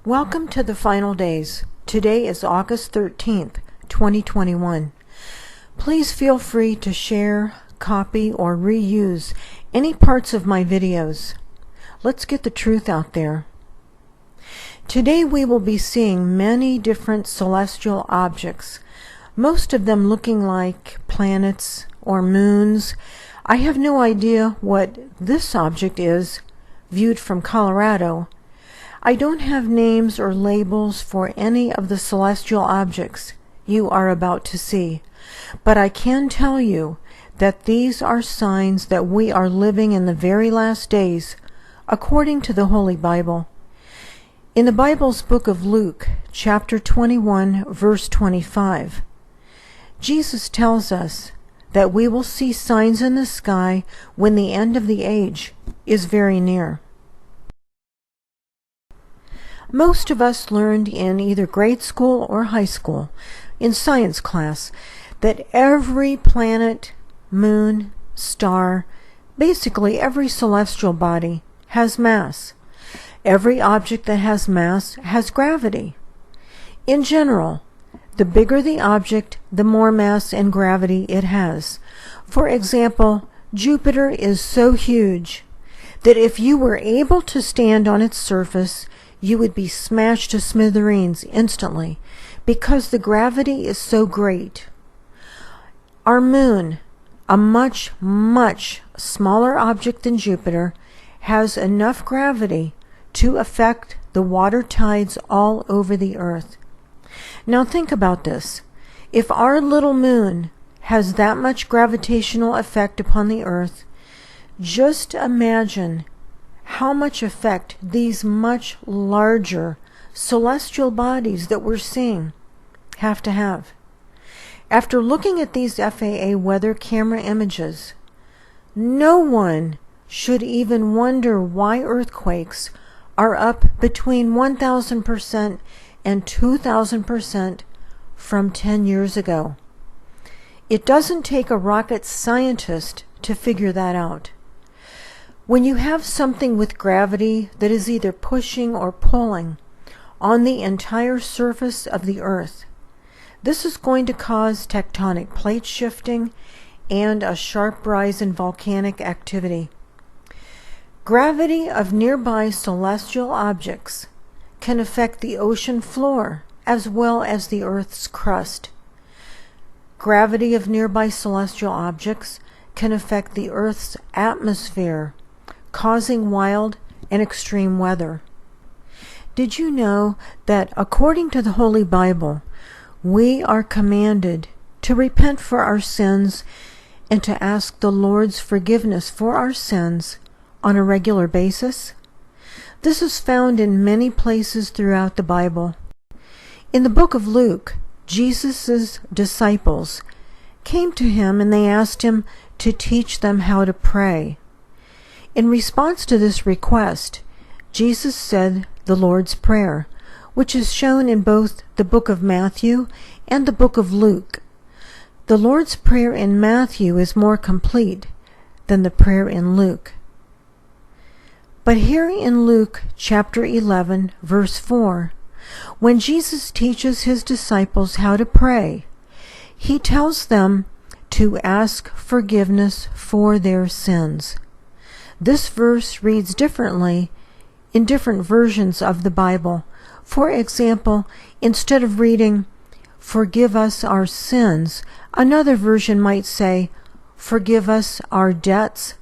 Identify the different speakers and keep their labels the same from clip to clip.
Speaker 1: Welcome to the final days. Today is August 13th, 2021. Please feel free to share, copy, or reuse any parts of my videos. Let's get the truth out there. Today we will be seeing many different celestial objects, most of them looking like planets or moons. I have no idea what this object is, viewed from Colorado. I don't have names or labels for any of the celestial objects you are about to see, but I can tell you that these are signs that we are living in the very last days, according to the Holy Bible. In the Bible's book of Luke, chapter 21, verse 25, Jesus tells us that we will see signs in the sky when the end of the age is very near. Most of us learned in either grade school or high school, in science class, that every planet, moon, star, basically every celestial body has mass. Every object that has mass has gravity. In general, the bigger the object, the more mass and gravity it has. For example, Jupiter is so huge that if you were able to stand on its surface, you would be smashed to smithereens instantly because the gravity is so great. Our moon, a much, much smaller object than Jupiter, has enough gravity to affect the water tides all over the earth. Now think about this. If our little moon has that much gravitational effect upon the earth, just imagine how much effect these much larger celestial bodies that we're seeing have to have. After looking at these FAA weather camera images, no one should even wonder why earthquakes are up between 1,000% and 2,000% from 10 years ago. It doesn't take a rocket scientist to figure that out. When you have something with gravity that is either pushing or pulling on the entire surface of the earth, this is going to cause tectonic plate shifting and a sharp rise in volcanic activity. Gravity of nearby celestial objects can affect the ocean floor as well as the Earth's crust. Gravity of nearby celestial objects can affect the Earth's atmosphere, causing wild and extreme weather. Did you know that according to the Holy Bible, we are commanded to repent for our sins and to ask the Lord's forgiveness for our sins on a regular basis? This is found in many places throughout the Bible. In the book of Luke, Jesus' disciples came to him and they asked him to teach them how to pray. In response to this request, Jesus said the Lord's Prayer, which is shown in both the book of Matthew and the book of Luke. The Lord's Prayer in Matthew is more complete than the prayer in Luke. But here in Luke chapter 11, verse 4, when Jesus teaches his disciples how to pray, he tells them to ask forgiveness for their sins. This verse reads differently in different versions of the Bible. For example, instead of reading, "Forgive us our sins," another version might say, "Forgive us our debts,"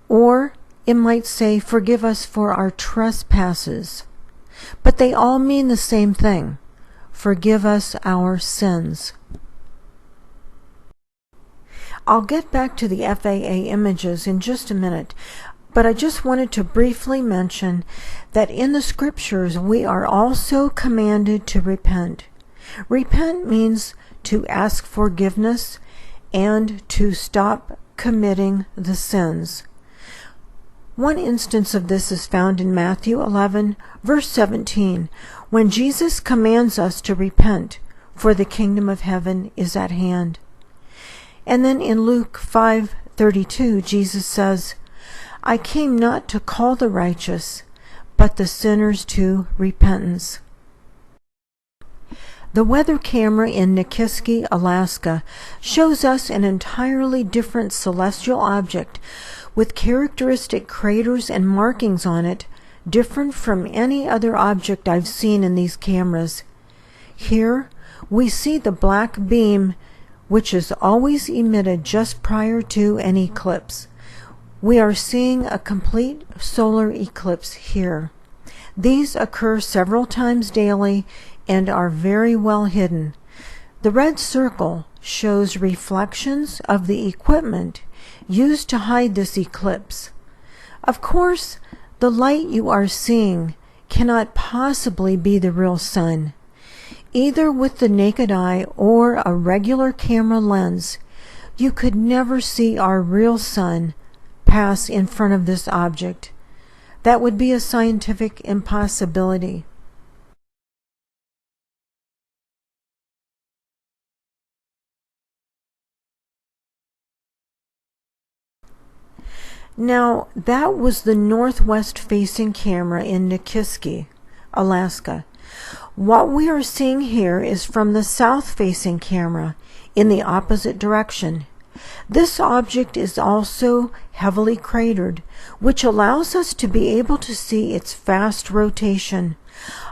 Speaker 1: or it might say, "Forgive us for our trespasses." But they all mean the same thing. Forgive us our sins. I'll get back to the FAA images in just a minute, but I just wanted to briefly mention that in the scriptures we are also commanded to repent. Repent means to ask forgiveness and to stop committing the sins. One instance of this is found in Matthew 11, verse 17, when Jesus commands us to repent, for the kingdom of heaven is at hand. And then in Luke 5:32, Jesus says, "I came not to call the righteous, but the sinners to repentance. The weather camera in Nikiski, Alaska, shows us an entirely different celestial object with characteristic craters and markings on it, different from any other object I've seen in these cameras. Here, we see the black beam, which is always emitted just prior to an eclipse. We are seeing a complete solar eclipse here. These occur several times daily and are very well hidden. The red circle shows reflections of the equipment used to hide this eclipse. Of course, the light you are seeing cannot possibly be the real sun. Either with the naked eye or a regular camera lens, you could never see our real sun pass in front of this object. That would be a scientific impossibility. Now, that was the northwest-facing camera in Nikiski, Alaska. What we are seeing here is from the south-facing camera in the opposite direction. This object is also heavily cratered, which allows us to be able to see its fast rotation.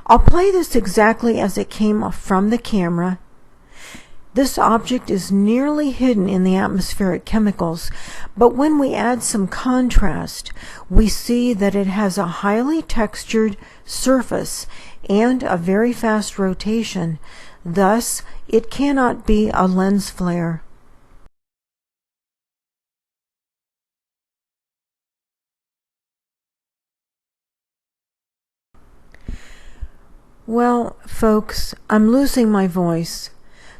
Speaker 1: I'll play this exactly as it came from the camera. This object is nearly hidden in the atmospheric chemicals, but when we add some contrast, we see that it has a highly textured surface and a very fast rotation. Thus, it cannot be a lens flare. Well, folks, I'm losing my voice.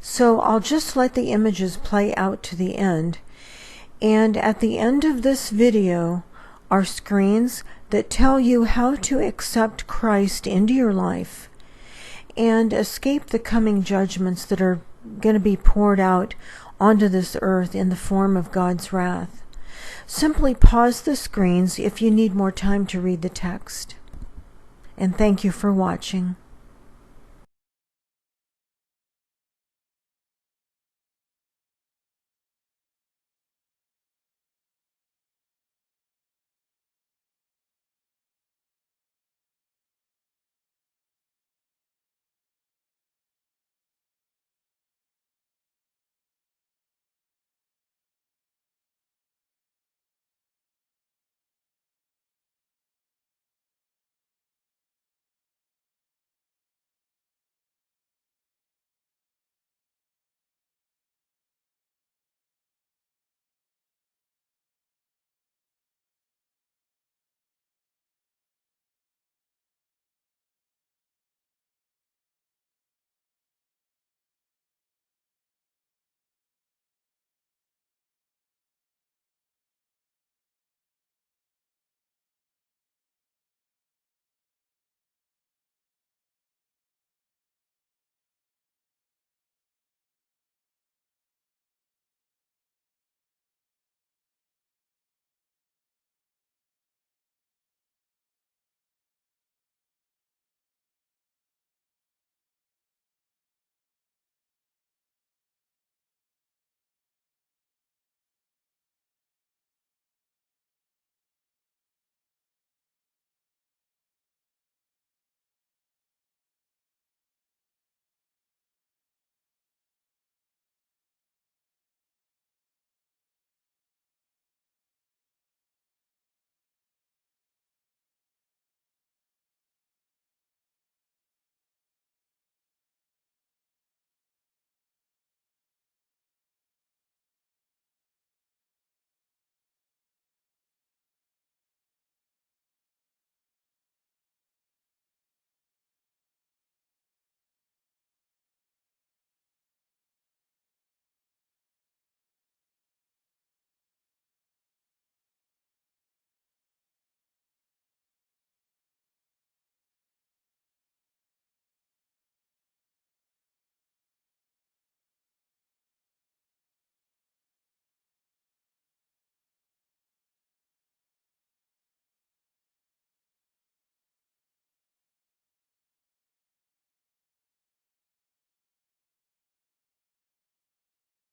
Speaker 1: So I'll just let the images play out to the end. And at the end of this video are screens that tell you how to accept Christ into your life and escape the coming judgments that are going to be poured out onto this earth in the form of God's wrath. Simply pause the screens if you need more time to read the text. And thank you for watching.